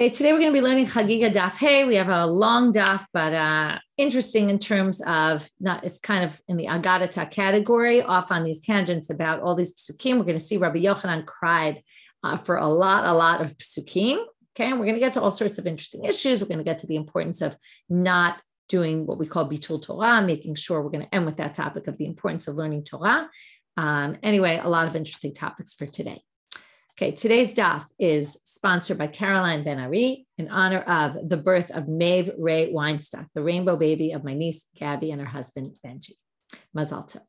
Okay, today we're going to be learning Chagigah Daf Hey. We have a long daf, but interesting in terms of it's kind of in the Agadata category, off on these tangents about all these psukim. We're going to see Rabbi Yochanan cried for a lot of psukim. Okay, and we're going to get to all sorts of interesting issues. We're going to get to the importance of not doing what we call bitul Torah, making sure we're going to end with that topic of the importance of learning Torah. Anyway, a lot of interesting topics for today. Okay, today's daf is sponsored by Caroline Ben Ari in honor of the birth of Maeve Ray Weinstock, the rainbow baby of my niece, Gabby, and her husband, Benji. Mazal tov.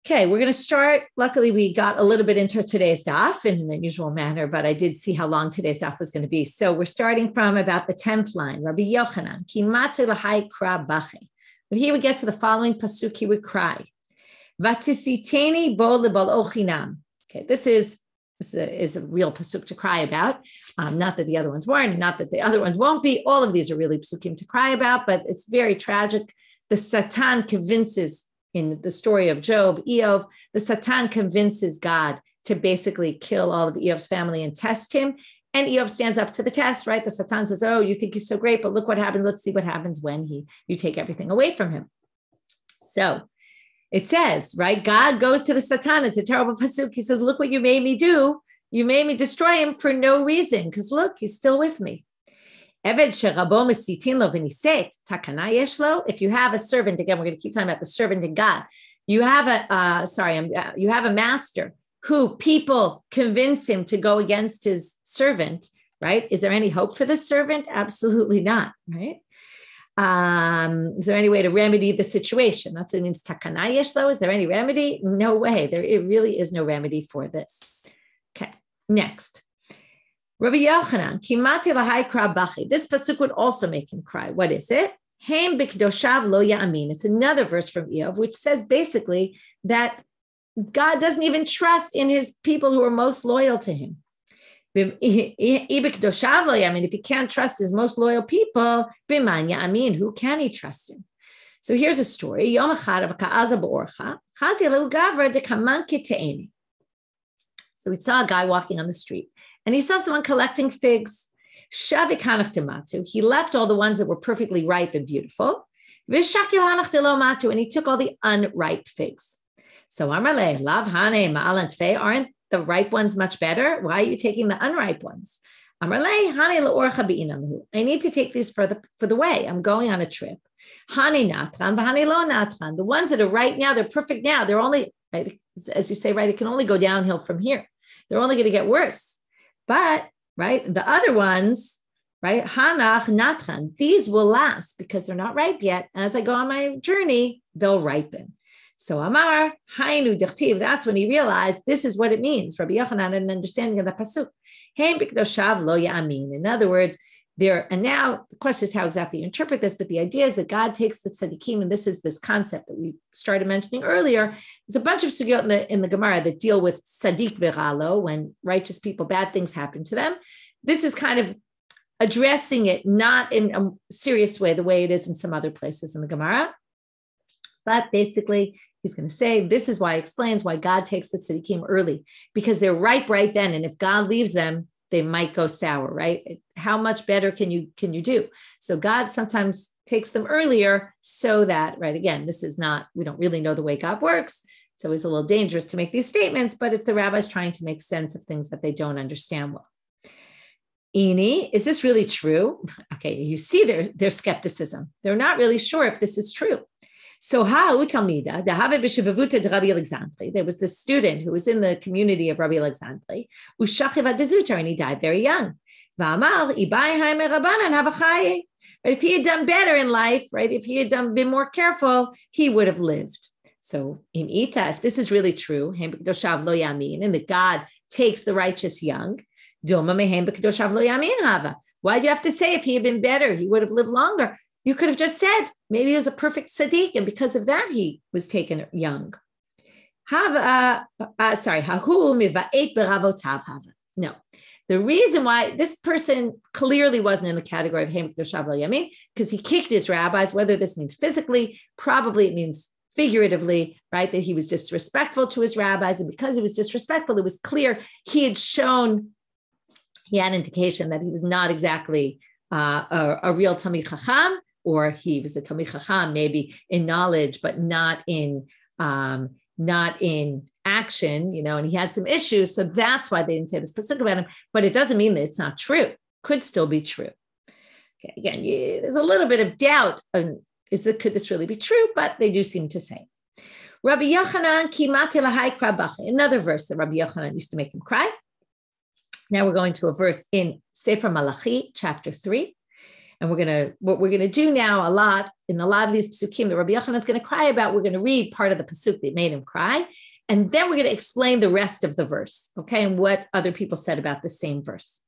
Okay, we're going to start. Luckily, we got a little bit into today's daf in an unusual manner, but I did see how long today's daf was going to be. So we're starting from about the 10th line, Rabbi Yochanan, Kimate lahai kra bache. When he would get to the following pasuk, he would cry. Vatisiteni bo lebal ochinam. Okay, this is a real pasuk to cry about. Not that the other ones weren't, not that the other ones won't be. All of these are really pasukim to cry about, but it's very tragic. The Satan convinces, in the story of Job, Eov, the Satan convinces God to basically kill all of Eov's family and test him. And Eov stands up to the test, right? The Satan says, oh, you think he's so great, but look what happens. Let's see what happens when you take everything away from him. So it says, right, God goes to the Satan. It's a terrible pasuk. He says, look what you made me do. You made me destroy him for no reason, because look, he's still with me. If you have a servant, again, we're going to keep talking about the servant in God. You have a master who people convince him to go against his servant, right? Is there any hope for this servant? Absolutely not, right? Is there any way to remedy the situation? That's what it means. Takana yeshlo. Is there any remedy? No way. It really is no remedy for this. Okay. Next, Rabbi Yochanan, Kimati lahai kra bachi. This pasuk would also make him cry. What is it? Heim b'kedoshav lo ya'amin. It's another verse from Eov, which says basically that God doesn't even trust in his people who are most loyal to him. If he can't trust his most loyal people, who can he trust him? So here's a story. So we saw a guy walking on the street, and he saw someone collecting figs. He left all the ones that were perfectly ripe and beautiful, and he took all the unripe figs. So aren't the ripe ones much better? Why are you taking the unripe ones? I need to take these for the way. I'm going on a trip. The ones that are right now, they're perfect now. They're only, as you say, right, it can only go downhill from here. They're only going to get worse. But, right, the other ones, right, hanach natran, these will last because they're not ripe yet. As I go on my journey, they'll ripen. So Amar, Hainu Dichtiv, that's when he realized this is what it means. Rabbi Yochanan had an understanding of the pasuk. Heim b'kedoshav lo ya'amin. In other words, and now the question is how exactly you interpret this, but the idea is that God takes the tzaddikim, and this is this concept that we started mentioning earlier. There's a bunch of sugyot in the Gemara that deal with tzaddik v'ralo, when righteous people, bad things happen to them. This is kind of addressing it not in a serious way, the way it is in some other places in the Gemara. But basically, he's going to say, this is why it explains why God takes the tzaddikim early, because they're ripe right then. And if God leaves them, they might go sour, right? How much better can you do? So God sometimes takes them earlier so that, right, again, we don't really know the way God works. It's always a little dangerous to make these statements, but it's the rabbis trying to make sense of things that they don't understand well. Ini, is this really true? Okay, you see their skepticism. They're not really sure if this is true. So there was this student who was in the community of Rabbi Alexandri, and he died very young. But if he had done better in life, right, if he had been more careful, he would have lived. So if this is really true, and that God takes the righteous young, why do you have to say if he had been better, he would have lived longer? You could have just said, maybe he was a perfect tzaddik, and because of that, he was taken young. No. The reason why this person clearly wasn't in the category of Heim B'kedoshav Lo Yamin, because he kicked his rabbis, whether this means physically, probably it means figuratively, right, that he was disrespectful to his rabbis. And because he was disrespectful, it was clear he had shown he had an indication that he was not exactly a real Talmid Chacham, or he was a Talmid Chacham, maybe in knowledge, but not in action, and he had some issues. So that's why they didn't say this pasuk about him, but it doesn't mean that it's not true. Could still be true. Okay, again, there's a little bit of doubt on could this really be true, but they do seem to say. Rabbi Yochanan kimate lahai krabach, another verse that Rabbi Yochanan used to make him cry. Now we're going to a verse in Sefer Malachi, chapter 3. And what we're gonna do now a lot in a lot of these psukim that Rabbi Yochanan is going to cry about, we're going to read part of the pasuk that made him cry, and then we're going to explain the rest of the verse, okay, and what other people said about the same verse.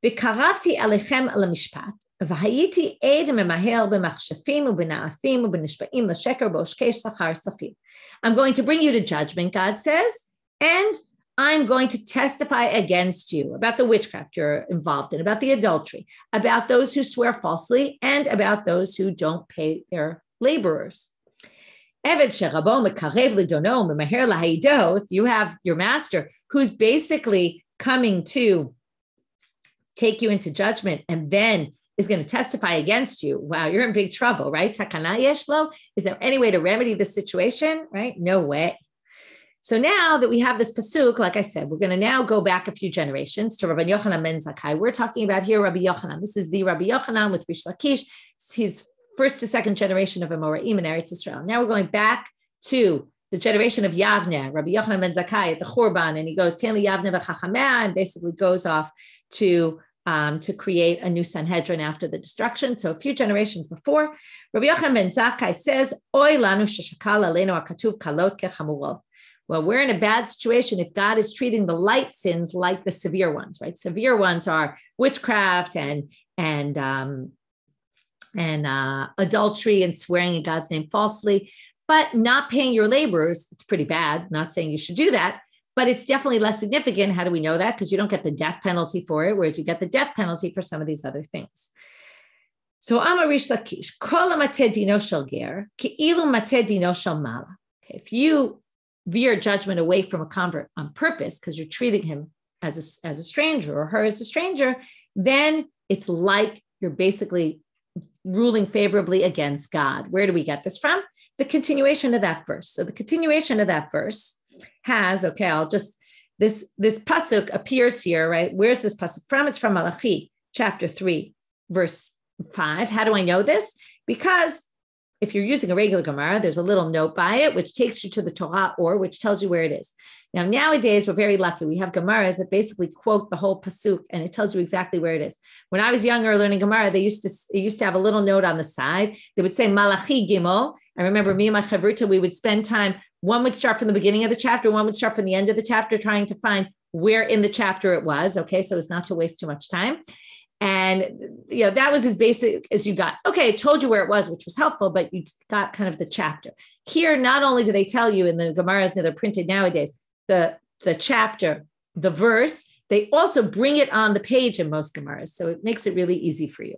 V'karavti alechem al mishpat, v'hayiti ed memahel b'machshafim u'b'na'afim u'b'nishba'im l'sheker b'oshkei sachar safir. I'm going to bring you to judgment, God says, and I'm going to testify against you about the witchcraft you're involved in, about the adultery, about those who swear falsely, and about those who don't pay their laborers. You have your master who's basically coming to take you into judgment and then is going to testify against you. Wow, you're in big trouble, right? Takana yeshlo. Is there any way to remedy this situation? Right? No way. So now that we have this pasuk, like I said, we're going to now go back a few generations to Rabbi Yochanan ben Zakkai. We're talking about here Rabbi Yochanan. This is the Rabbi Yochanan with Rish Lakish. He's first to second generation of Amoraim in Eretz Yisrael. Now we're going back to the generation of Yavne, Rabbi Yochanan ben Zakkai at the Churban, and he goes Tanli Yavne v'Chachamea, and basically goes off to create a new Sanhedrin after the destruction. So a few generations before, Rabbi Yochanan ben Zakkai says, "Oy lanu sheshakal aleinu hakatuv kalot kechamurot." Well, we're in a bad situation if God is treating the light sins like the severe ones, right? Severe ones are witchcraft and adultery and swearing in God's name falsely, but not paying your laborers. It's pretty bad. Not saying you should do that, but it's definitely less significant. How do we know that? Because you don't get the death penalty for it, whereas you get the death penalty for some of these other things. So Amar Rish Lakish, Kol mateh dino shel ger, ki'ilu mateh dino shel mala. If you veer judgment away from a convert on purpose because you're treating him as a stranger or her as a stranger, then it's like you're basically ruling favorably against God. Where do we get this from? The continuation of that verse. So the continuation of that verse has, this pasuk appears here, right? Where's this pasuk from? It's from Malachi, chapter 3, verse 5. How do I know this? Because if you're using a regular Gemara, there's a little note by it, which takes you to the Torah or which tells you where it is. Now, nowadays, we're very lucky. We have Gemaras that basically quote the whole pasuk, and it tells you exactly where it is. When I was younger learning Gemara, they used to have a little note on the side. They would say Malachi Gimel. I remember me and my chavruta, we would spend time. One would start from the beginning of the chapter. One would start from the end of the chapter, trying to find where in the chapter it was. Okay, so as not to waste too much time. And that was as basic as you got. Okay, it told you where it was, which was helpful, but you got kind of the chapter. Here, not only do they tell you in the Gemaras that they're printed nowadays, the chapter, the verse, they also bring it on the page in most Gemaras. So it makes it really easy for you.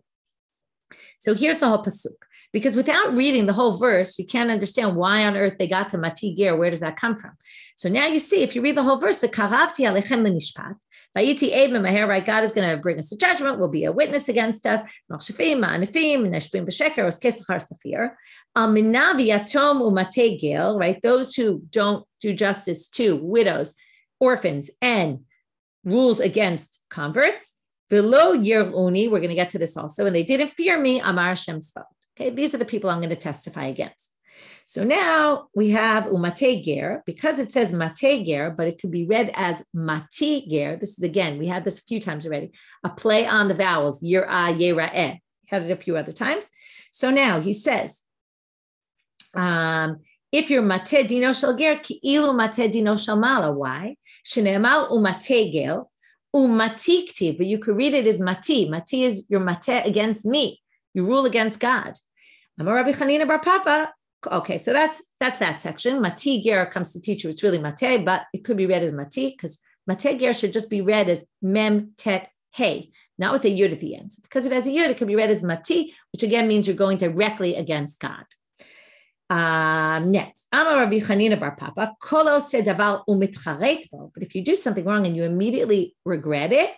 So here's the whole pasuk. Because without reading the whole verse, you can't understand why on earth they got to Mati Ger. Where does that come from? So now you see, if you read the whole verse, V'karavti alechem l'mishpat, v'yiti eid me'maher, right? God is going to bring us to judgment, will be a witness against us. Machshafim, ma'anifim, neshbim b'sheker, oskei sachar safir. Almina v'yatom u'matei gel, right? Those who don't do justice to widows, orphans, and rules against converts. Below yir'uni, we're going to get to this also, and they didn't fear me, Amar Hashem Tzvaot. Okay, these are the people I'm going to testify against. So now we have umate ger, because it says mate ger, but it could be read as mati ger. This is, again, we had this a few times already, a play on the vowels, yir'ah, yera'eh. Had it a few other times. So now he says, if you're mate dino shel ger, ki'ilu mate dino shel mala. Why? Shene'emal umate ger, umatikti, but you could read it as mati. Mati is your mate against me. You rule against God. Amar Rabbi Chanina bar Papa. Okay, so that's that section. Mati ger comes to teach you. It's really mate, but it could be read as mati because mate ger should just be read as mem tet hey, not with a yud at the end. So because it has a yud, it could be read as mati, which again means you're going directly against God. Next, Amar Rabbi Chanina bar Papa. Kolo se davar umitcharet bo. But if you do something wrong and you immediately regret it,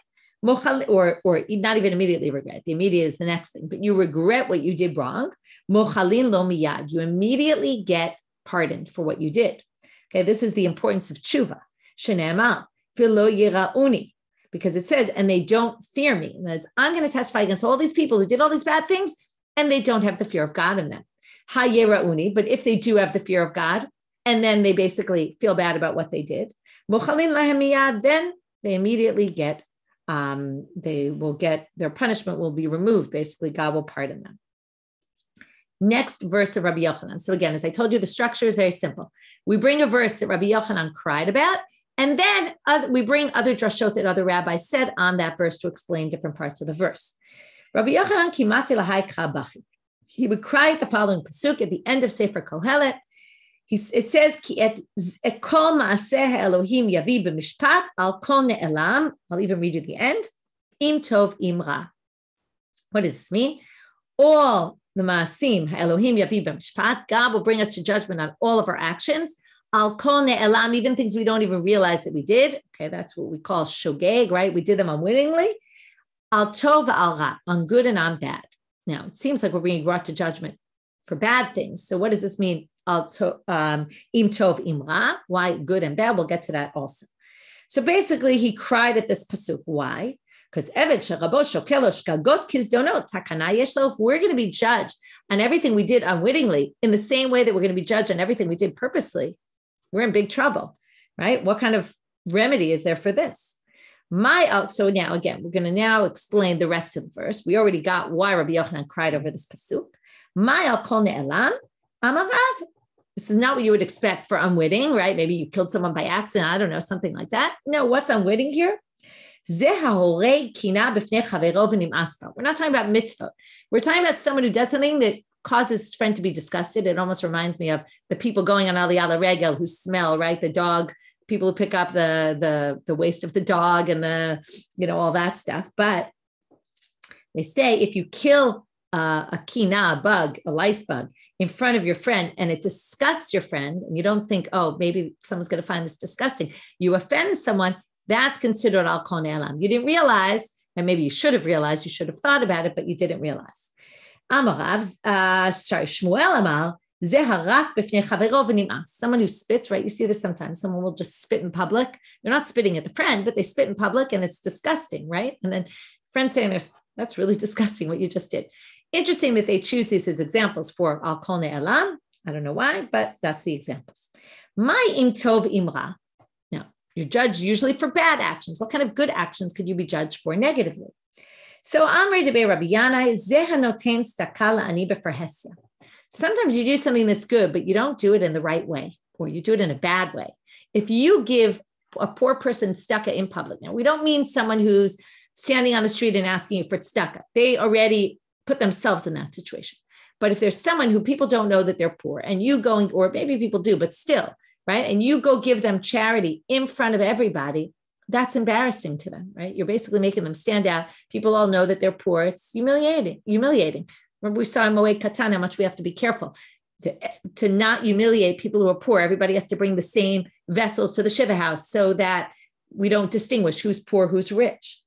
or not even immediately regret. The immediate is the next thing, but you regret what you did wrong. Mochalin lo miyad. You immediately get pardoned for what you did. Okay, this is the importance of tshuva. Shene'emar v'lo yirauni, because it says, and they don't fear me. And that's, I'm going to testify against all these people who did all these bad things, and they don't have the fear of God in them. Ha yirauni, but if they do have the fear of God, and then they basically feel bad about what they did, mochalin lahem miyad, then they immediately get. They will get, their punishment will be removed. Basically, God will pardon them. Next verse of Rabbi Yochanan. So again, as I told you, the structure is very simple. We bring a verse that Rabbi Yochanan cried about, and then we bring other drashot that other rabbis said on that verse to explain different parts of the verse. Rabbi Yochanan kimati lahai krabachi. He would cry at the following pasuk at the end of Sefer Kohelet. It says, Ki et kol ma'aseh Elohim yavi b'mishpat al kol ne'elam. I'll even read you the end. Im tov im ra. What does this mean? All the ma'asim Elohim yavi b'mishpat. God will bring us to judgment on all of our actions. Al kol ne'elam, even things we don't even realize that we did. Okay, that's what we call shogeg, right? We did them unwittingly. Al tov al ra, on good and on bad. Now, it seems like we're being brought to judgment for bad things. So what does this mean? Im tov im ra, why good and bad? We'll get to that also. So basically, he cried at this pasuk. Why? Because if we're going to be judged on everything we did unwittingly, in the same way that we're going to be judged on everything we did purposely, we're in big trouble, right? What kind of remedy is there for this? So now, again, we're going to now explain the rest of the verse. We already got why Rabbi Yochanan cried over this pasuk. Ma'al kol ne'elam amarav. This is not what you would expect for unwitting, right? Maybe you killed someone by accident. I don't know, something like that. No, what's unwitting here? We're not talking about mitzvot. We're talking about someone who does something that causes his friend to be disgusted. It almost reminds me of the people going on Aliyah Regel who smell, right? The dog, people who pick up the waste of the dog and all that stuff. But they say if you kill a kina, a bug, a lice bug, in front of your friend, and it disgusts your friend, and you don't think, oh, maybe someone's going to find this disgusting. You offend someone, that's considered al kol ne'elam. You didn't realize, and maybe you should have realized, you should have thought about it, but you didn't realize. Shmuel amar, someone who spits, right? You see this sometimes. Someone will just spit in public. They're not spitting at the friend, but they spit in public, and it's disgusting, right? And then friends saying, that's really disgusting what you just did. Interesting that they choose these as examples for al kol ne'elam. I don't know why, but that's the examples. My im tov imra. Now, you're judged usually for bad actions. What kind of good actions could you be judged for negatively? So Amrei debe Rabbi Yanai zeh hanoten staka la'ani b'farhesia. Sometimes you do something that's good, but you don't do it in the right way, or you do it in a bad way. If you give a poor person tzedakah in public, now we don't mean someone who's standing on the street and asking you for tzedakah. They already put themselves in that situation. But if there's someone who people don't know that they're poor, and you going, or maybe people do, but still, right? And you go give them charity in front of everybody, that's embarrassing to them, right? You're basically making them stand out. People all know that they're poor. It's humiliating. Remember we saw in Moed Katan how much we have to be careful to not humiliate people who are poor. Everybody has to bring the same vessels to the Shiva house so that we don't distinguish who's poor, who's rich.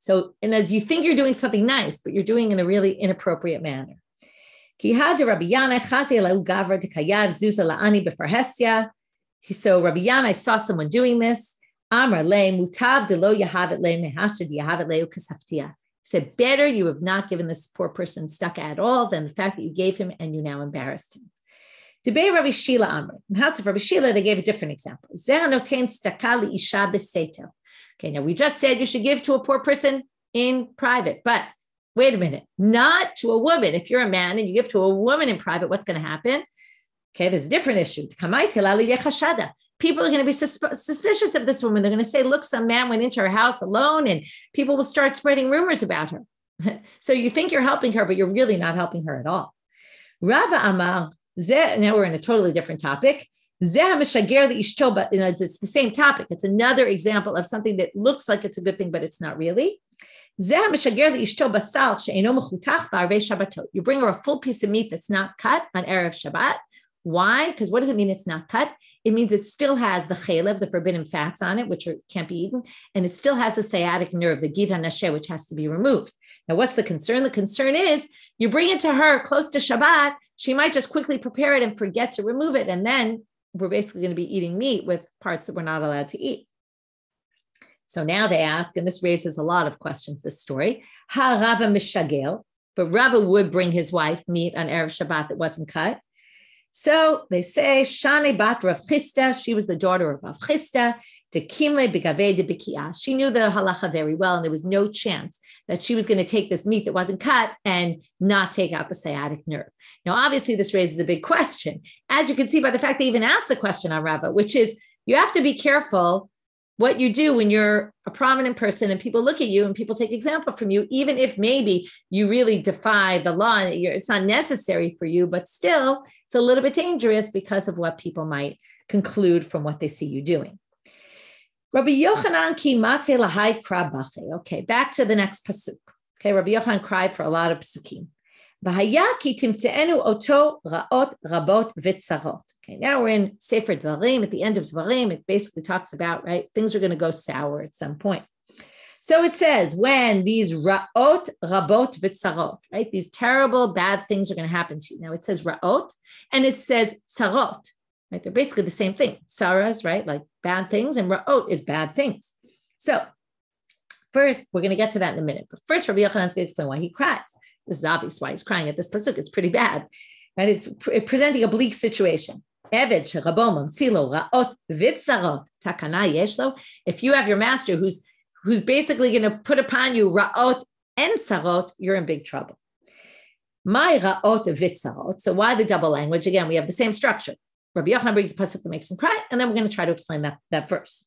So, and as you think you're doing something nice, but you're doing in a really inappropriate manner. So Rabbi Yanai saw someone doing this. He said, better you have not given this poor person tzedakah at all than the fact that you gave him and you now embarrassed him. Debei Rabbi Shila Amr. In the house of Rabbi Shila, they gave a different example. Okay, now we just said you should give to a poor person in private, but wait a minute, not to a woman. If you're a man and you give to a woman in private, what's going to happen? Okay, there's a different issue. People are going to be suspicious of this woman. They're going to say, look, some man went into her house alone, and people will start spreading rumors about her. So you think you're helping her, but you're really not helping her at all. Rava Amar, now we're in a totally different topic. It's the same topic. It's another example of something that looks like it's a good thing, but it's not really. You bring her a full piece of meat that's not cut on Erev Shabbat, Why? Because what does it mean it's not cut? It means it still has the chalev, the forbidden fats on it, which can't be eaten, and it still has the sciatic nerve, the gid hanasheh, which has to be removed. Now, what's the concern? The concern is you bring it to her close to Shabbat, she might just quickly prepare it and forget to remove it, and then we're basically going to be eating meat with parts that we're not allowed to eat. So now they ask, and this raises a lot of questions, this story, Ha Rava Mishagel, but Rava would bring his wife meat on Erev Shabbat that wasn't cut. So they say, Shane bat Rav Chisda, she was the daughter of Rav Chisda, de Kimle Begave de Bikia. She knew the halacha very well, and there was no chance that she was going to take this meat that wasn't cut and not take out the sciatic nerve. Now, obviously, this raises a big question, as you can see by the fact they even asked the question on Rava, which is you have to be careful what you do when you're a prominent person and people look at you and people take example from you, even if maybe you really defy the law, it's not necessary for you, but still it's a little bit dangerous because of what people might conclude from what they see you doing. Rabbi Yochanan ki mate lahai kra bache. Okay, back to the next pasuk. Okay, Rabbi Yochanan cried for a lot of pasukim. V'haya ki timtzeenu oto ra'ot rabot v'tzarot. Okay, now we're in Sefer Dvarim, at the end of Dvarim. It basically talks about, right, things are going to go sour at some point. So it says, when these ra'ot rabot v'tzarot, right, these terrible, bad things are going to happen to you. Now it says ra'ot, and it says tzarot, right? They're basically the same thing. Tsaras, right, like bad things, and ra'ot is bad things. So first, we're going to get to that in a minute. But first, Rabbi Yochanan is going to explain why he cries. This is obvious why he's crying at this pasuk. It's pretty bad. Right? It's presenting a bleak situation. If you have your master who's basically going to put upon you ra'ot and sarot, you're in big trouble. My ra'ot v'tzarot. So why the double language? Again, we have the same structure. Rabbi Yochanan brings a pasuk that makes him cry, and then we're going to try to explain that verse.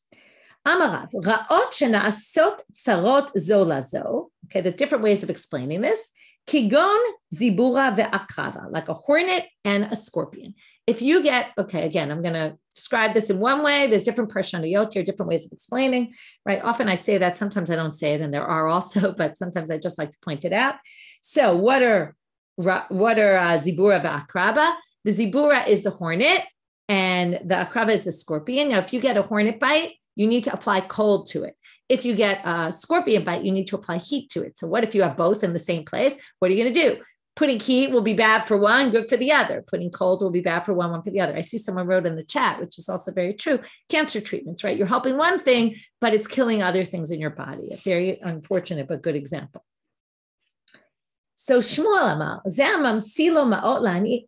Amarav ra'ot shena'asot tzarot zo lazo. Okay, there's different ways of explaining this. Kigon zibura ve'akrava, like a hornet and a scorpion. If you get, okay, again, I'm going to describe this in one way. There's different parshoniyot here, different ways of explaining, right? Often I say that, sometimes I don't say it, and there are also, but sometimes I just like to point it out. So what are zibura ve'akrava? The zibura is the hornet, and the akrava is the scorpion. Now, if you get a hornet bite, you need to apply cold to it. If you get a scorpion bite, you need to apply heat to it. So what if you have both in the same place? What are you going to do? Putting heat will be bad for one, good for the other. Putting cold will be bad for one for the other. I see someone wrote in the chat, which is also very true. Cancer treatments, right? You're helping one thing, but it's killing other things in your body. A very unfortunate, but good example. So Shmuel Amal, Zamam Silo Ma'ot Lani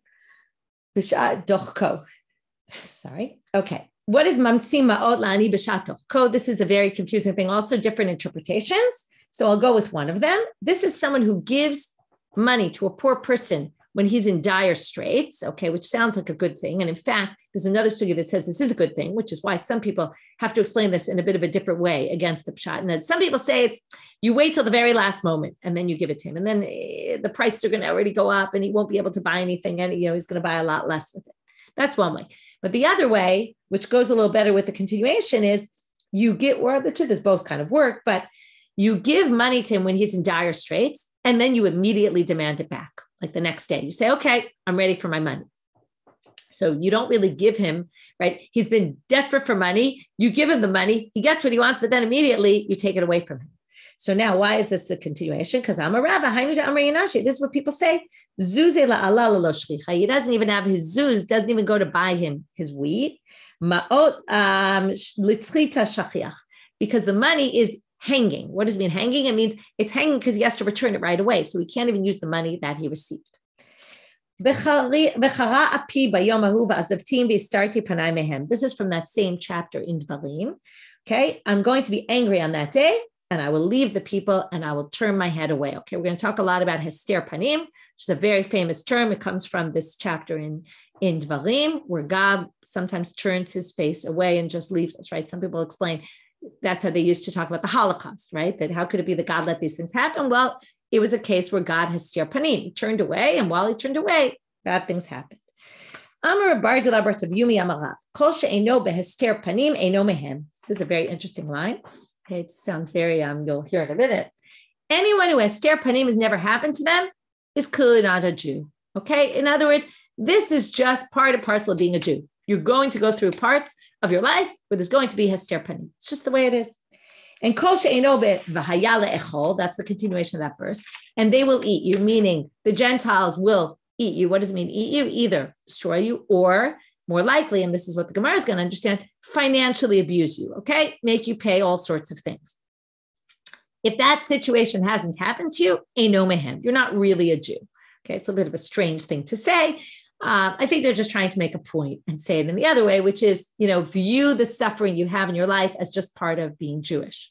B'Shat Dochko. Sorry. Okay. What is mamtzi ma'ot la'ani b'shat dochko? This is a very confusing thing. Also different interpretations. So I'll go with one of them. This is someone who gives money to a poor person when he's in dire straits, okay, which sounds like a good thing. And in fact, there's another sugya that says this is a good thing, which is why some people have to explain this in a bit of a different way against the pshat. And some people say it's you wait till the very last moment and then you give it to him. And then the prices are going to already go up and he won't be able to buy anything. And he's going to buy a lot less with it. That's one way. But the other way, which goes a little better with the continuation, is you get, or the truth is both kind of work, but you give money to him when he's in dire straits, and then you immediately demand it back. Like the next day, you say, okay, I'm ready for my money. So you don't really give him, right? He's been desperate for money. You give him the money. He gets what he wants, but then immediately you take it away from him. So now, why is this the continuation? Because I'm a rabbi. This is what people say. He doesn't even have his zuz, doesn't even go to buy him his wheat. Because the money is hanging. What does it mean hanging? It means it's hanging because he has to return it right away. So he can't even use the money that he received. This is from that same chapter in Dvarim. Okay, I'm going to be angry on that day, and I will leave the people, and I will turn my head away. Okay, we're going to talk a lot about Hester Panim, which is a very famous term. It comes from this chapter in Dvarim, where God sometimes turns his face away and just leaves us, right? Some people explain that's how they used to talk about the Holocaust, right? That how could it be that God let these things happen? Well, it was a case where God Hester Panim. He turned away, and while he turned away, bad things happened. Amar bar de la Rabbanit Yomi amarav kol she'eino behester panim eino mehem. This is a very interesting line. Okay, it sounds very, you'll hear in a minute. Anyone who has Hester Panim has never happened to them is clearly not a Jew. Okay, in other words, This is just part and parcel of being a Jew. You're going to go through parts of your life where there's going to be Hester Panim. It's just the way it is. And kol she'eino v'haya le'echol, that's the continuation of that verse, and they will eat you, meaning the Gentiles will eat you. What does it mean, eat you? Either destroy you or, more likely, and this is what the Gemara is going to understand, financially abuse you, okay? Make you pay all sorts of things. If that situation hasn't happened to you, eino mehem, you're not really a Jew. Okay, it's a bit of a strange thing to say. I think they're just trying to make a point and say it in the other way, which is, view the suffering you have in your life as just part of being Jewish.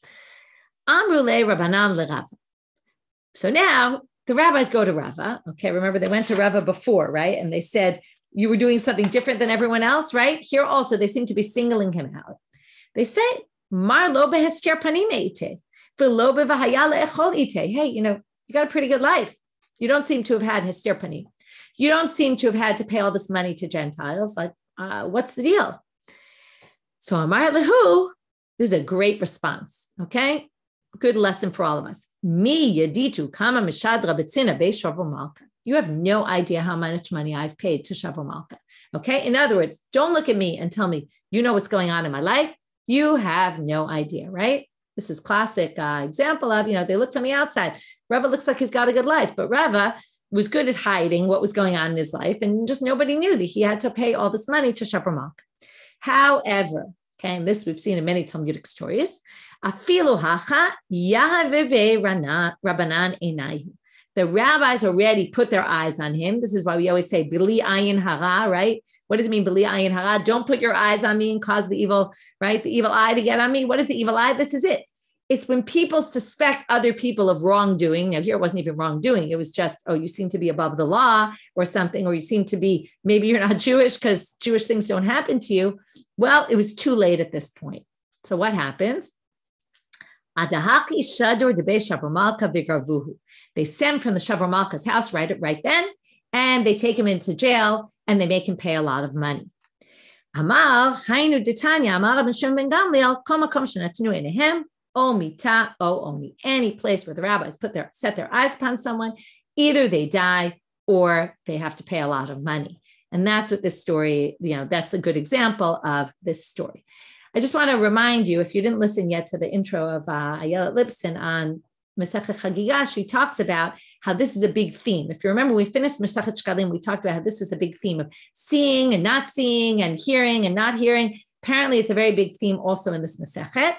Amru le Rabbanan le Rava. So now the rabbis go to Rava. Okay, remember they went to Rava before, right? And they said, you were doing something different than everyone else, right? Here also, they seem to be singling him out. They say, Mar lo behester panim eite, v'lo bevahaya le'echol ite. Hey, you got a pretty good life. You don't seem to have had Hester Panim. You don't seem to have had to pay all this money to Gentiles. Like, what's the deal? So Amar Lehu, this is a great response, okay? Good lesson for all of us. Mi yaditu kama mishadra betzina be Shavur Malka. You have no idea how much money I've paid to Shavur Malka, okay? In other words, don't look at me and tell me, you know what's going on in my life. You have no idea, right? This is classic example of, they look from the outside. Rava looks like he's got a good life, but Rava was good at hiding what was going on in his life, and just nobody knew that he had to pay all this money to Shavur Malka. However, okay, and this we've seen in many Talmudic stories, afilu hacha yahavebe Rabbanan einayu. The rabbis already put their eyes on him. This is why we always say bili ayin hara, right? What does it mean, bili ayin hara? Don't put your eyes on me and cause the evil, right? The evil eye to get on me. What is the evil eye? This is it. It's when people suspect other people of wrongdoing. Now, here it wasn't even wrongdoing. It was just, you seem to be above the law or something, or you seem to be, maybe you're not Jewish because Jewish things don't happen to you. Well, it was too late at this point. So what happens? They send from the Shavur Malka's house right then, and they take him into jail, and they make him pay a lot of money. Amar, Hainu Ditanya, Amar Ben Shimon ben Gamliel, Kol makom shenatnu einehem, O mita, only any place where the rabbis set their eyes upon someone, either they die or they have to pay a lot of money. And that's what this story, that's a good example of this story. I just want to remind you, if you didn't listen yet to the intro of Ayelet Lipson on Masechet Chagigah, she talks about how this is a big theme. If you remember, we finished Masechet Shkalim, we talked about how this was a big theme of seeing and not seeing and hearing and not hearing. Apparently, it's a very big theme also in this Masechet.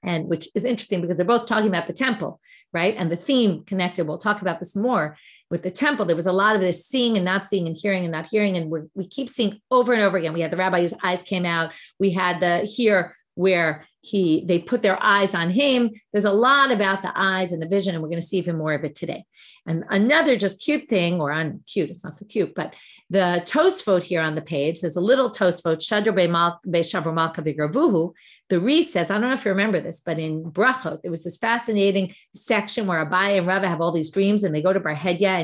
And which is interesting because they're both talking about the temple, right? And the theme connected, we'll talk about this more with the temple. There was a lot of this seeing and not seeing and hearing and not hearing. And we keep seeing over and over again. We had the rabbi whose eyes came out. We had the here where they put their eyes on him. There's a lot about the eyes and the vision, and we're going to see even more of it today. And another just cute thing, or cute, it's not so cute, but the Tosfot here on the page, there's a little Tosfot, Shadr be Shavur Malka v'Gravuhu. The Re says, I don't know if you remember this, but in Brachot, there was this fascinating section where Abai and Rava have all these dreams, and they go to Bar Hedya,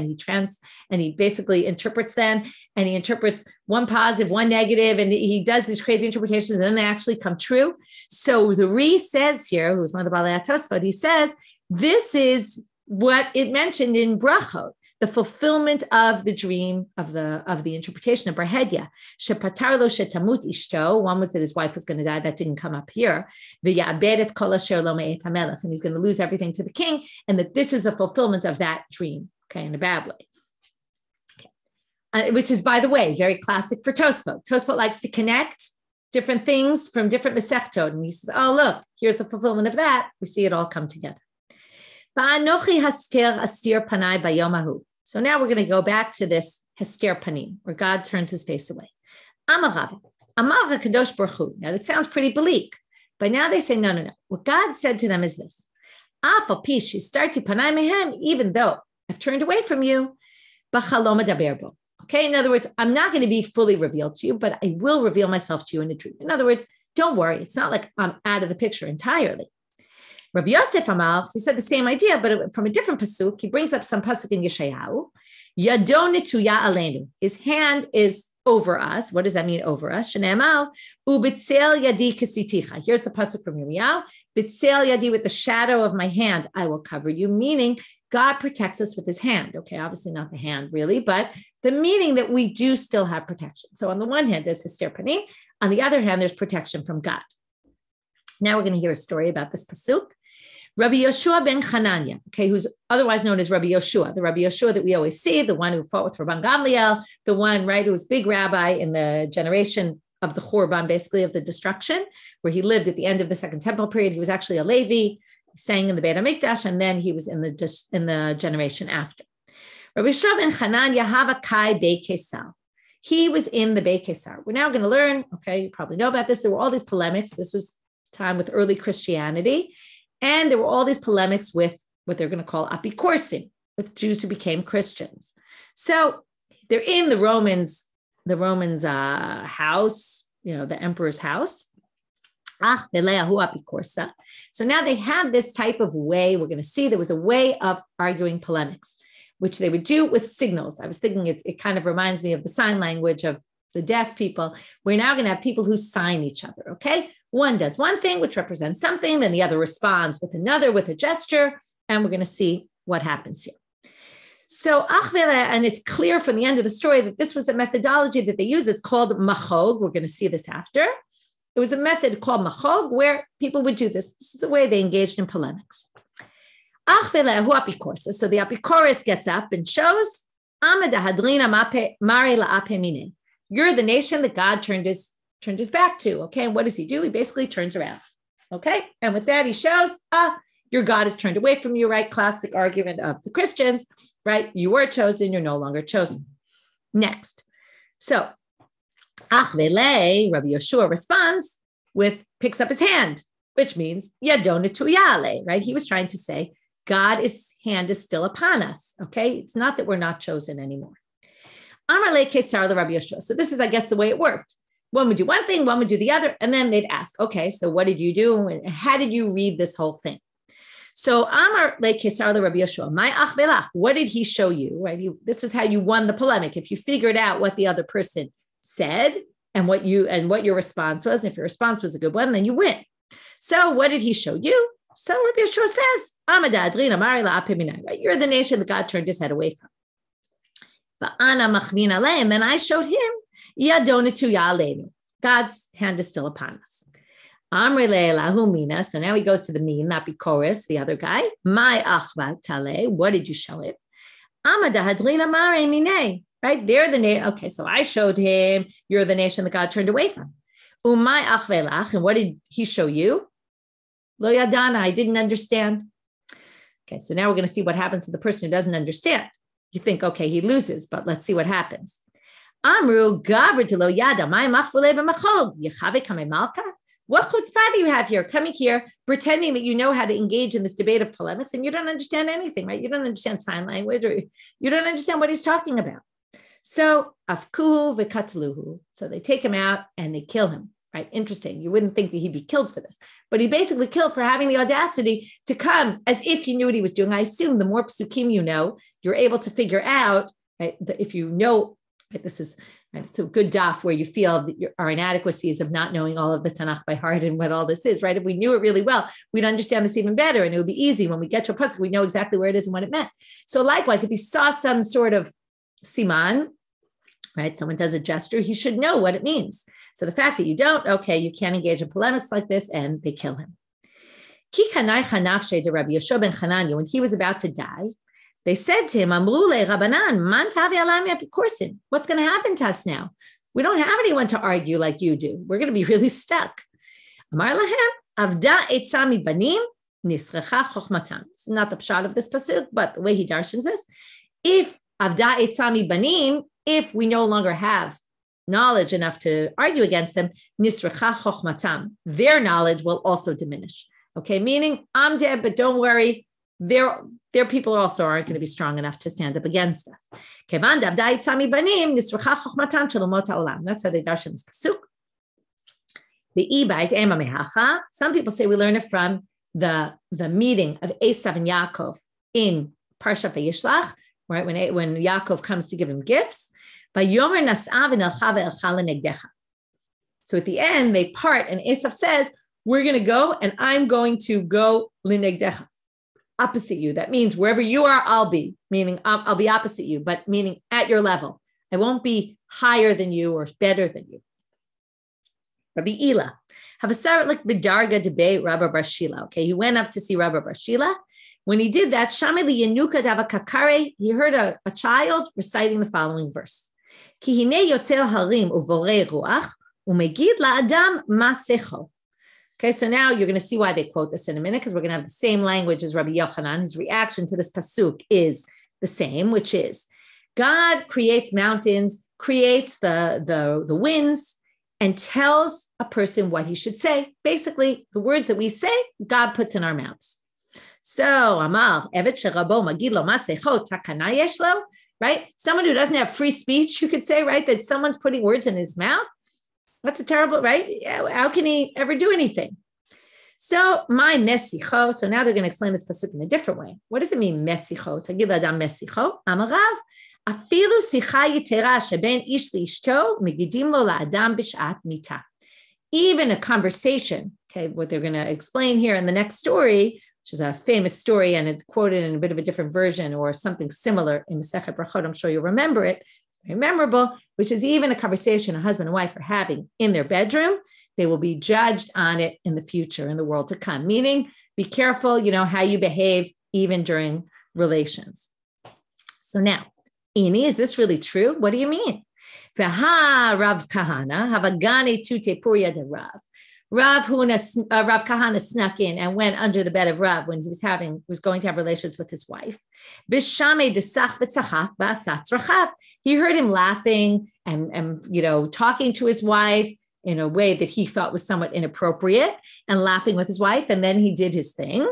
and he basically interprets them, and he interprets one positive, one negative, and he does these crazy interpretations, and then they actually come true. So the Re says here, who's one of the Balei HaTosfot, he says, this is what it mentioned in Brachot, the fulfillment of the dream of the interpretation of Bar Hedya. Shepatar lo shetamut ishto. One was that his wife was going to die. That didn't come up here. V'ya'abed et kol asher lo me'et hamelech, and he's going to lose everything to the king, and that this is the fulfillment of that dream. Okay, in a bad way. Okay. Which is, by the way, very classic for Tosfot. Tosfot likes to connect different things from different Masechtot, and he says, "Oh, look, here's the fulfillment of that." We see it all come together. So now we're going to go back to this Hester Panim, where God turns his face away. Now that sounds pretty bleak, but now they say, no. What God said to them is this: even though I've turned away from you, okay, in other words, I'm not going to be fully revealed to you, but I will reveal myself to you in a dream. In other words, don't worry. It's not like I'm out of the picture entirely. Rav Yosef Amar, he said the same idea, but from a different pasuk. He brings up some pasuk in Yeshayahu. Yado netuya aleinu. His hand is over us. What does that mean, over us? Shneimar ubitzel yadi kasiticha. Here's the pasuk from Yirmiyahu. Bitzel yadi, with the shadow of my hand, I will cover you. Meaning, God protects us with his hand. Okay, obviously not the hand really, but the meaning that we do still have protection. So on the one hand, there's Hester Panim. On the other hand, there's protection from God. Now we're going to hear a story about this pasuk. Rabbi Yoshua ben Chananya, okay, who's otherwise known as Rabbi Yoshua, the Rabbi Yoshua that we always see, the one who fought with Rabban Gamliel, the one, right, who was big rabbi in the generation of the Churban, basically of the destruction, where he lived at the end of the Second Temple period. He was actually a Levi, sang in the Beit HaMikdash, and then he was in the generation after. Rabbi Yoshua ben Chananya hava kai bei Kesar. He was in the Beit Kesar. We're now going to learn, okay, you probably know about this. There were all these polemics. This was time with early Christianity. And there were all these polemics with what they're going to call apikorsim, with Jews who became Christians. So they're in the Romans' house, the emperor's house. So now they had this type of way. We're going to see there was a way of arguing polemics, which they would do with signals. I was thinking it kind of reminds me of the sign language of the deaf people. We're now going to have people who sign each other, okay? One does one thing, which represents something, then the other responds with another, with a gesture, and we're going to see what happens here. So, and it's clear from the end of the story that this was a methodology that they use. It's called machog. We're going to see this after. It was a method called machog where people would do this. This is the way they engaged in polemics. So the apikoros gets up and shows, you're the nation that God turned his back to, okay? And what does he do? He basically turns around, okay? And with that, he shows, your God has turned away from you, right? Classic argument of the Christians, right? You were chosen, you're no longer chosen. Next. So, Rabbi Yoshua responds picks up his hand, which means, Yadona tuyale, right? He was trying to say, God's hand is still upon us, okay? It's not that we're not chosen anymore. Amar le Kesar le Rabbi Yoshua. So this is, I guess, the way it worked. One would do one thing, one would do the other, and then they'd ask, okay, so what did you do? And how did you read this whole thing? So Amar le Kesar le Rabbi Yoshua, my achvelach, what did he show you? Right? This is how you won the polemic. If you figured out what the other person said and what your response was, and if your response was a good one, then you win. So what did he show you? So Rabbi Yoshua says, right? You're the nation that God turned his head away from. And then I showed him, God's hand is still upon us. So now he goes to the mean, not Bikoris, the other guy. What did you show him? Right? They're the nation. Okay, so I showed him, you're the nation that God turned away from. And what did he show you? Lo yadana, I didn't understand. Okay, so now we're going to see what happens to the person who doesn't understand. You think, okay, he loses, but let's see what happens. Amru gavr lo yada, my machvule b'machog, yechave kamei malka. What chutzpah do you have here, coming here, pretending that you know how to engage in this debate of polemics, and you don't understand anything, right? You don't understand sign language, or you don't understand what he's talking about. So afkuhu v'katluhu. So they take him out and they kill him. Right? Interesting. You wouldn't think that he'd be killed for this, but he basically killed for having the audacity to come as if he knew what he was doing. I assume the more psukim you know, you're able to figure out, right, that if you know, right, this is, right, it's a good daf where you feel that our inadequacies of not knowing all of the Tanakh by heart and what all this is, right? If we knew it really well, we'd understand this even better, and it would be easy. When we get to a pasuk, we know exactly where it is and what it meant. So likewise, if he saw some sort of siman, right, someone does a gesture, he should know what it means. So the fact that you don't, okay, you can't engage in polemics like this, and they kill him. When he was about to die, they said to him, what's going to happen to us now? We don't have anyone to argue like you do. We're going to be really stuck. It's not the pshat of this pasuk, but the way he darshans this, if we no longer have knowledge enough to argue against them, nisracha chochmatam, their knowledge will also diminish. Okay, meaning I'm dead, but don't worry, their people also aren't going to be strong enough to stand up against us. That's how they darshan this pasuk. Some people say we learn it from the meeting of Esav and Yaakov in Parshat Vayishlach, right? When Yaakov comes to give him gifts. So at the end, they part, and Esav says, we're going to go, and I'm going to go linegdecha. opposite you. That means wherever you are, I'll be, meaning I'll be opposite you, but meaning at your level. I won't be higher than you or better than you. Rabbi Ila, have a sarat like bidarga debate Rabbi Bar Shila. Okay, he went up to see Rabbi Bar Shila. When he did that, Shamili Yenuka Dava Kakare, he heard a child reciting the following verse. Ki hine yotzel harim uvorei ruach umegid la'adam masecho. Okay, so now you're going to see why they quote this in a minute, because we're going to have the same language as Rabbi Yochanan. His reaction to this pasuk is the same, which is God creates mountains, creates the winds, and tells a person what he should say. Basically, the words that we say, God puts in our mouths. So, Amal, Evet Sherabo Magid Lo Masecho Takana Yeshlo, right? Someone who doesn't have free speech, you could say, right? That someone's putting words in his mouth. That's a terrible, right? How can he ever do anything? So, my mesicho. So now they're going to explain this pasuk in a different way. What does it mean, mesicho? Tagid Adam mesicho. Amarav. Afilu sicha yitera sheben ish liishto megidim lo la'adam b'shat mita. Even a conversation, okay, what they're going to explain here in the next story, which is a famous story and it's quoted in a bit of a different version or something similar in Masechet Brachot. I'm sure you'll remember it. It's very memorable, which is even a conversation a husband and wife are having in their bedroom. They will be judged on it in the future, in the world to come. Meaning, be careful, how you behave even during relations. So now, Ini, is this really true? What do you mean? V'ha Rav Kahana havagani tu tepuria de Rav. Rav Kahana snuck in and went under the bed of Rav when he was going to have relations with his wife. Bishame desach v'tzachak ba'asatz rachav. He heard him laughing and talking to his wife in a way that he thought was somewhat inappropriate and laughing with his wife. And then he did his thing.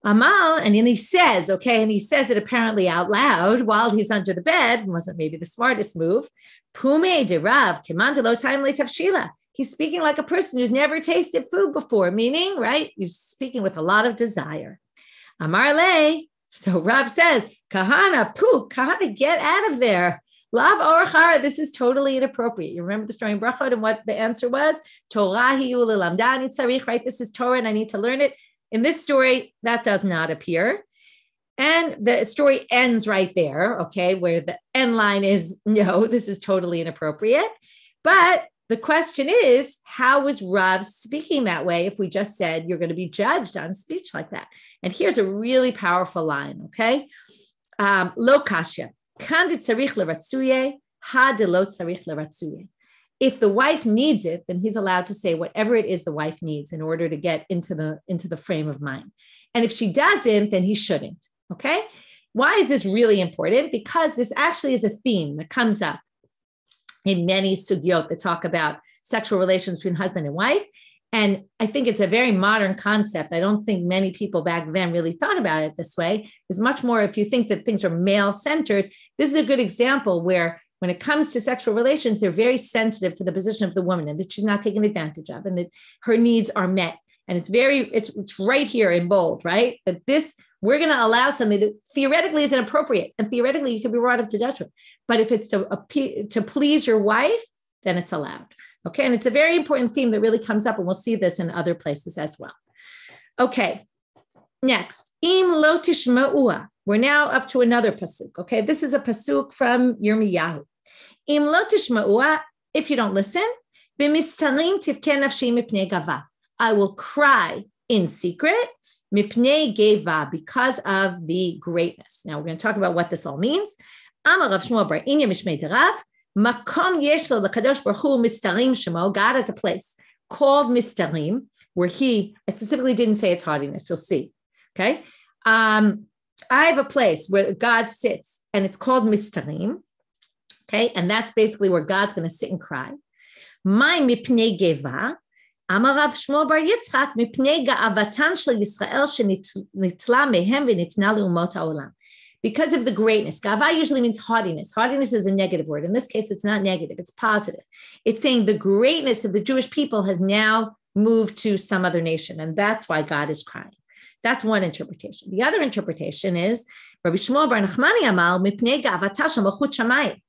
Amal, and then he says it apparently out loud while he's under the bed, wasn't maybe the smartest move. Pume de Rav, kimandalo time tavshila. He's speaking like a person who's never tasted food before, meaning, right, you're speaking with a lot of desire. Amar le, so Rav says, Kahana, get out of there. Lav orachara, this is totally inappropriate. You remember the story in Brachot and what the answer was? Torah hi u'lelamdani tzarich, right? This is Torah and I need to learn it. In this story, that does not appear. And the story ends right there, okay, where the end line is, no, this is totally inappropriate. But the question is, how was Rav speaking that way if we just said you're going to be judged on speech like that? And here's a really powerful line, okay? Lo kasha, kan de tzarich leratzuye, ha de lo tzarich leratzuye. If the wife needs it, then he's allowed to say whatever it is the wife needs in order to get into the frame of mind. And if she doesn't, then he shouldn't, okay? Why is this really important? Because this actually is a theme that comes up in many sugyot that talk about sexual relations between husband and wife. And I think it's a very modern concept. I don't think many people back then really thought about it this way. It's much more, if you think that things are male-centered, this is a good example where when it comes to sexual relations, they're very sensitive to the position of the woman and that she's not taken advantage of and that her needs are met. And it's right here in bold, right? That we're going to allow something that theoretically is inappropriate and theoretically you can be brought up to judgment. But if it's to please your wife, then it's allowed. Okay. And it's a very important theme that really comes up and we'll see this in other places as well. Okay. Next, im lo tishma'ua. We're now up to another pasuk. Okay. This is a pasuk from Yirmiyahu. Im lo tishma'ua, if you don't listen, b'mistarim tivken nafshi mipnei gava. I will cry in secret, mipnei geva, because of the greatness. Now we're going to talk about what this all means. Amar Rav Shmuel bar Inya mishmei derav, makom yesh lo lekadosh baruch hu mistarim shemo. God has a place called mistarim, where I specifically didn't say it's haughtiness. You'll see. Okay. I have a place where God sits and it's called mistarim. Okay. And that's basically where God's going to sit and cry. My mipnei geva, Amar Rav Shmuel bar Yitzchak, mipnei ga'avatan shel Yisrael shenitla mehem v'nitna le'umot ha'olam. Because of the greatness. Gava usually means haughtiness. Haughtiness is a negative word. In this case, it's not negative. It's positive. It's saying the greatness of the Jewish people has now moved to some other nation. And that's why God is crying. That's one interpretation. The other interpretation is Rabbi Shmuel bar Nachmani Amal, mipnei ga'avata shel malchut shamayim.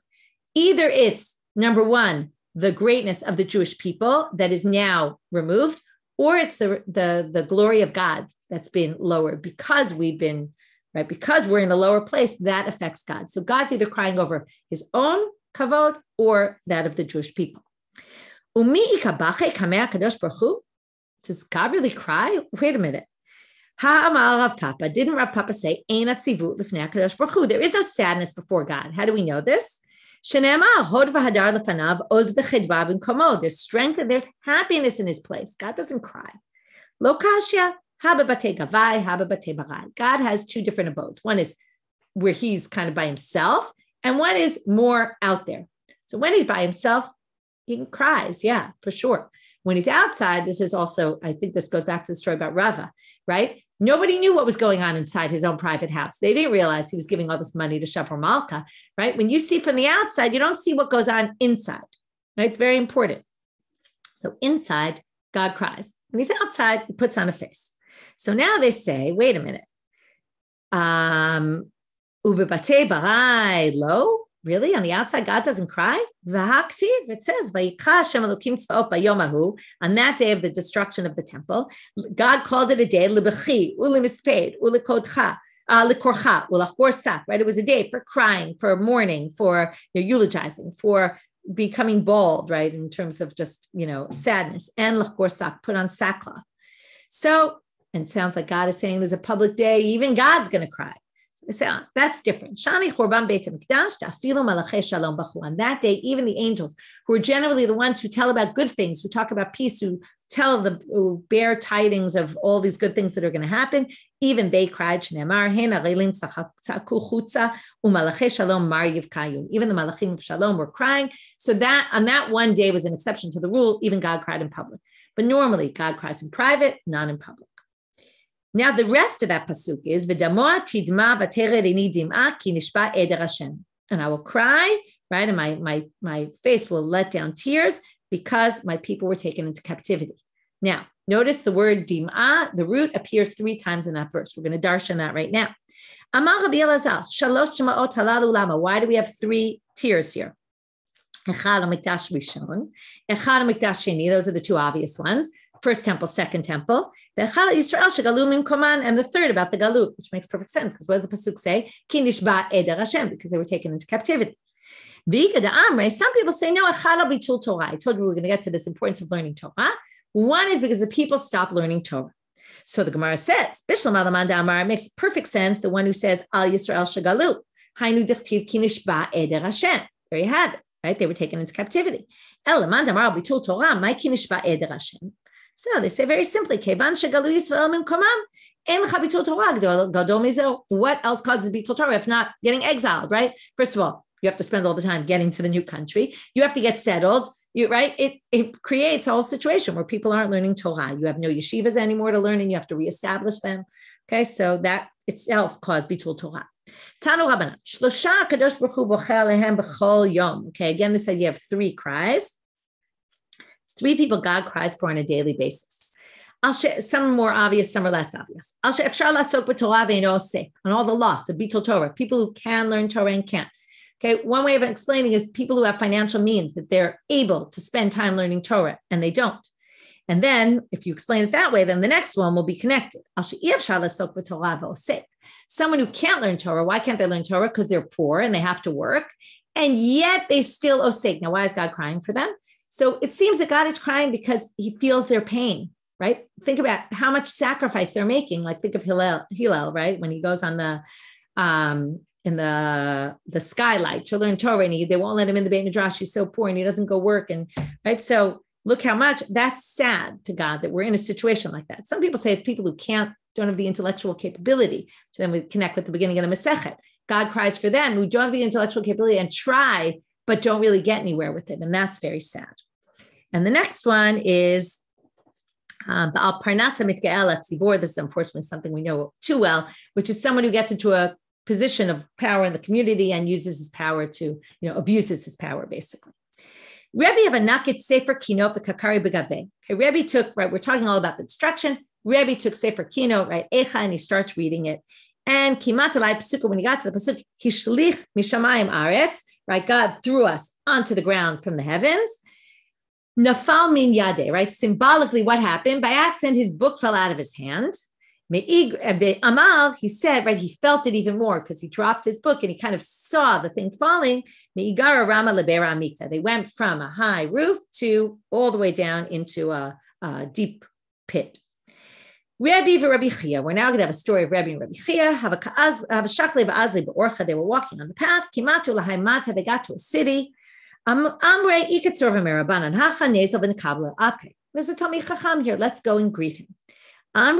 Either it's, number one, the greatness of the Jewish people that is now removed, or it's the glory of God that's been lowered because we've been, right? Because we're in a lower place, that affects God. So God's either crying over his own kavod or that of the Jewish people. Does God really cry? Wait a minute. Didn't Rav Papa say, there is no sadness before God? How do we know this? There's strength and there's happiness in his place. God doesn't cry. God has two different abodes. One is where he's kind of by himself, and one is more out there. So when he's by himself, he cries, yeah, for sure. When he's outside, this is also, I think this goes back to the story about Rava, right? Nobody knew what was going on inside his own private house. They didn't realize he was giving all this money to Shavor Malka, right? When you see from the outside, you don't see what goes on inside, right? It's very important. So inside, God cries. When he's outside, he puts on a face. So now they say, wait a minute. Ubebate barai lo. Really? On the outside, God doesn't cry? It says, on that day of the destruction of the temple, God called it a day, right? It was a day for crying, for mourning, for eulogizing, for becoming bald, right? In terms of just, sadness, and put on sackcloth. So, and it sounds like God is saying there's a public day, even God's going to cry. That's different. On that day, even the angels, who are generally the ones who tell about good things, who talk about peace, who bear tidings of all these good things that are going to happen, even they cried. Even the Malachim of Shalom were crying. So that on that one day was an exception to the rule. Even God cried in public. But normally God cries in private, not in public. Now the rest of that pasuk is v'damoa tidma v'tererini dim'a ki nishba eder Hashem, and I will cry, right, and my face will let down tears because my people were taken into captivity. Now notice the word dim'a, the root appears 3 times in that verse. We're going to darshan that right now. Amar Rabbi Elazar, shalosh dema'ot halalu lama. Why do we have 3 tears here? Echad hamikdash rishon, echad hamikdash sheni. Those are the 2 obvious ones. First temple, second temple, and the third about the galut, which makes perfect sense because what does the pasuk say? Ki nishba eder Hashem, because they were taken into captivity. Some people say, no, bitul Torah. I told you we were going to get to this importance of learning Torah. One is because the people stopped learning Torah. So the Gemara says, Bishlam Alamanda Amar, makes perfect sense. The one who says, Al Yisrael Shagalut, Hainu Dichtiv Ki nishba eder Hashem. There you have it, right? They were taken into captivity. Elamanda Amar bitul Torah, my Ki nishba eder Hashem. So they say very simply, what else causes bitul Torah if not getting exiled, right? First of all, you have to spend all the time getting to the new country. You have to get settled, right? It creates a whole situation where people aren't learning Torah. You have no yeshivas anymore to learn, and you have to reestablish them. Okay, so that itself caused bitul Torah. Tanu Rabbanit, Shlosha Kadosh Baruch Hu bocheh alehem b'chol yom. Okay, again, this idea of 3 cries. 3 people God cries for on a daily basis. Some more obvious, some are less obvious. On all the loss of bitul Torah, people who can learn Torah and can't. Okay, one way of explaining is people who have financial means that they're able to spend time learning Torah and they don't. And then if you explain it that way, then the next one will be connected. Someone who can't learn Torah, why can't they learn Torah? Because they're poor and they have to work, and yet they still osek. Now, why is God crying for them? So it seems that God is crying because he feels their pain, right? Think about how much sacrifice they're making. Like think of Hillel, right? When he goes on in the skylight to learn Torah, and they won't let him in the Beit Midrash. He's so poor and he doesn't go work. And right. So look how much that's sad to God that we're in a situation like that. Some people say it's people who don't have the intellectual capability. So then we connect with the beginning of the Masechet. God cries for them who don't have the intellectual capability and try, but don't really get anywhere with it. And that's very sad. And the next one is the Al Parnasa Mitgael Tzibor. This is unfortunately something we know too well, which is someone who gets into a position of power in the community and uses his power to, abuses his power, basically. Rebbe have a nakit sefer kinot b'kakari b'gaveh. Okay, Rebbe took, right, we're talking all about the destruction. Rebbe took sefer kinot, right, Echa, and he starts reading it. And kimat alai pasuk, when he got to the pasuk, hishlich mishamayim aretz, right, God threw us onto the ground from the heavens. Nafal min yadeh, right, symbolically what happened? By accident, his book fell out of his hand. Amal, he said, right, he felt it even more because he dropped his book and he kind of saw the thing falling. They went from a high roof to all the way down into a deep pit. Rabbi Rabbi Chia. We're now going to have a story of Rabbi and Rabbi Chia. They were walking on the path. They got to a city. There's a Talmid Chacham here. Let's go and greet him. There's a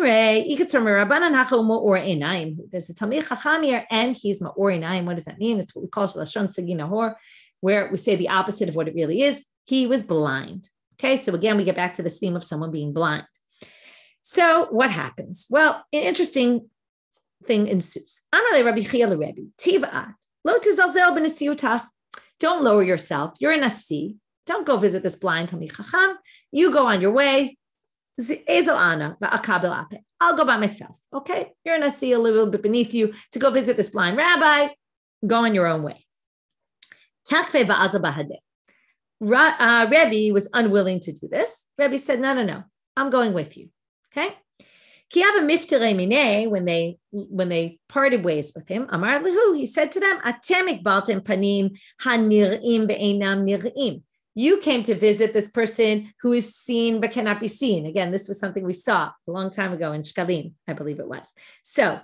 Talmid Chacham here, and he's Ma'or Einayim. What does that mean? It's what we call Lashon Sagi Nahor, where we say the opposite of what it really is. He was blind. Okay, so again, we get back to this theme of someone being blind. So what happens? Well, an interesting thing ensues. Don't lower yourself. You're a nasi. Don't go visit this blind Talmid Chacham. You go on your way. I'll go by myself. Okay, you're a nasi, a little bit beneath you to go visit this blind rabbi. Go on your own way. Rebbe was unwilling to do this. Rebbe said, no, I'm going with you. Okay. When they parted ways with him, Amar Lehu, he said to them, you came to visit this person who is seen but cannot be seen. Again, this was something we saw a long time ago in Shkalim, I believe it was. So,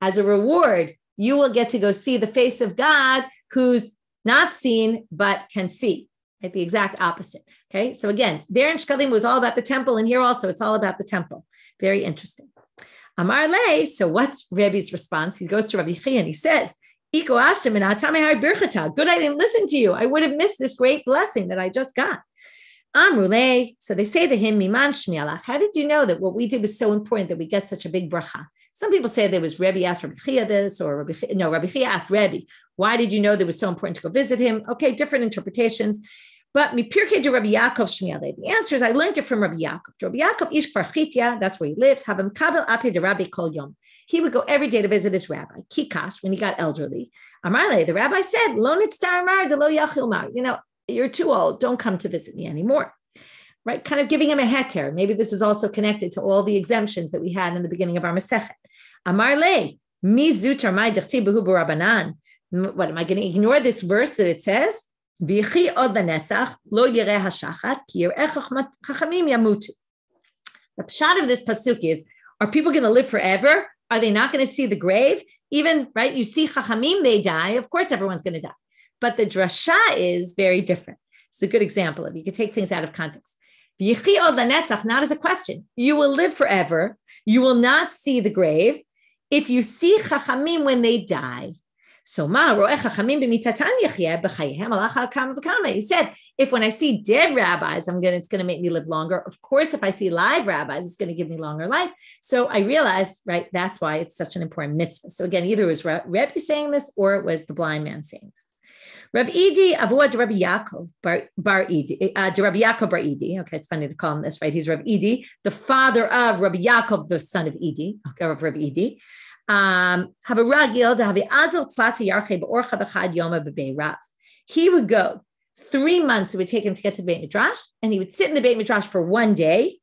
as a reward, you will get to go see the face of God who's not seen but can see. Right? The exact opposite. Okay, so again, there in Shkalim was all about the temple, and here also it's all about the temple. Very interesting. Amar Le, so what's Rebbe's response? He goes to Rabbi Chia and he says, good, I didn't listen to you. I would have missed this great blessing that I just got. Amrule, so they say to him, Miman Shmialach, how did you know that what we did was so important that we get such a big bracha? Some people say there was Rebbe asked Rabbi Chia this, or Rabbi Chia asked Rebbe, why did you know that it was so important to go visit him? Okay, different interpretations. But Mipirke de Rabbi Yaakov Shmiale. The answer is I learned it from Rabbi Yaakov. Rabbi Yaakov Ish Farchitia, that's where he lived. Habam Kabel Ape de Rabbi Kol Yom. He would go every day to visit his rabbi. Kikash, when he got elderly. Amarle, the rabbi said, Lo nitztar mar de lo yachil mar. You're too old. Don't come to visit me anymore. Right? Kind of giving him a heter. Maybe this is also connected to all the exemptions that we had in the beginning of our Masechet. Amarle, mi zutar mai dechti behu b'Rabbanan. What, am I going to ignore this verse that it says? V'chi od lenetzach lo yireh hashachat ki yirech chachamim yamutu. The pshat of this pasuk is, are people going to live forever? Are they not going to see the grave? Even, right, you see chachamim, they die. Of course, everyone's going to die. But the drasha is very different. It's a good example of, you could take things out of context. V'chi od lenetzach, not as a question. You will live forever. You will not see the grave. If you see chachamim when they die, so he said, if when I see dead rabbis, it's going to make me live longer. Of course, if I see live rabbis, it's going to give me longer life. So I realized, right, that's why it's such an important mitzvah. So again, either it was Rebbe saying this or it was the blind man saying this. Rav Idi Avua de Rabbi Yaakov Bar Idi, de Rabbi Yaakov Bar Idi. Okay, it's funny to call him this, right? He's Rav Idi, the father of Rabbi Yaakov, the son of Idi, of Rabbi Idi. He would go 3 months, it would take him to get to the Beit Midrash, and he would sit in the Beit Midrash for 1 day,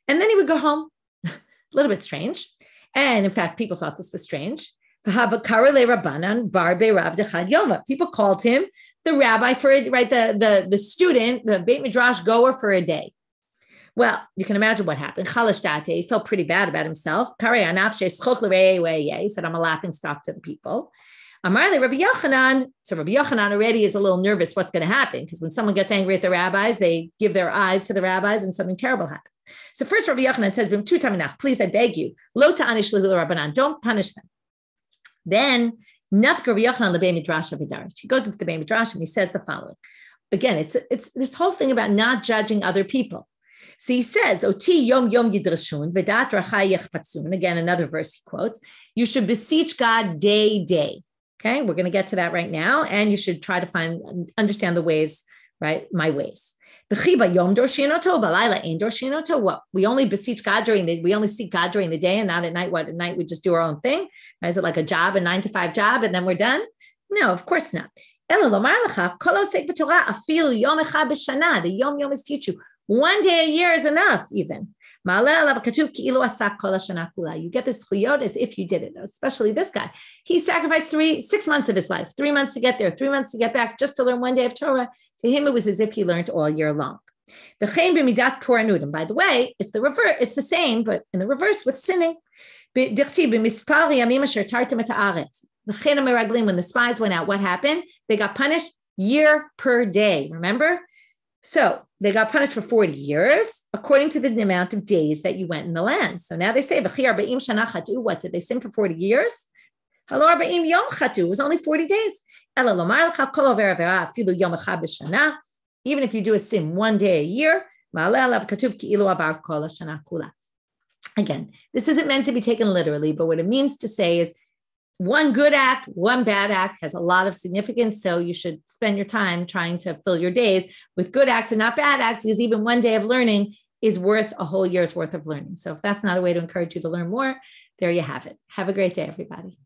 and then he would go home. A little bit strange. And in fact, people thought this was strange. People called him the rabbi for it, right? The student, the Beit Midrash goer for a day. Well, you can imagine what happened. He felt pretty bad about himself. He said, I'm a laughing stock to the people. Rabbi Yochanan, so Rabbi Yochanan already is a little nervous what's going to happen, because when someone gets angry at the rabbis, they give their eyes to the rabbis and something terrible happens. So first Rabbi Yochanan says, please, I beg you, don't punish them. Then Rabbi Yochanan Beit Midrash he goes into the Beit Midrash and he says the following. Again, it's this whole thing about not judging other people. So he says, Oti yom yom yidrashun, v'dat rachai yechpatzun. Again, another verse he quotes. You should beseech God day. Okay, we're going to get to that right now. And you should try to understand the ways, right? My ways. What? We only beseech God we only seek God during the day and not at night. What, at night we just do our own thing? Is it like a 9 to 5 job and then we're done? No, of course not. The Yom Yom is teach you 1 day a year is enough, even. You get this chiyot as if you did it, especially this guy. He sacrificed 6 months of his life, 3 months to get there, 3 months to get back, just to learn 1 day of Torah. To him, it was as if he learned all year long. And by the way, it's the reverse. It's the same, but in the reverse with sinning. When the spies went out, what happened? They got punished year per day, remember? So they got punished for 40 years, according to the amount of days that you went in the land. So now they say, what did they sin for 40 years? It was only 40 days. Even if you do a sin 1 day a year, again, this isn't meant to be taken literally, but what it means to say is one good act, one bad act has a lot of significance. So you should spend your time trying to fill your days with good acts and not bad acts, because even 1 day of learning is worth a whole year's worth of learning. So if that's not a way to encourage you to learn more, there you have it. Have a great day, everybody.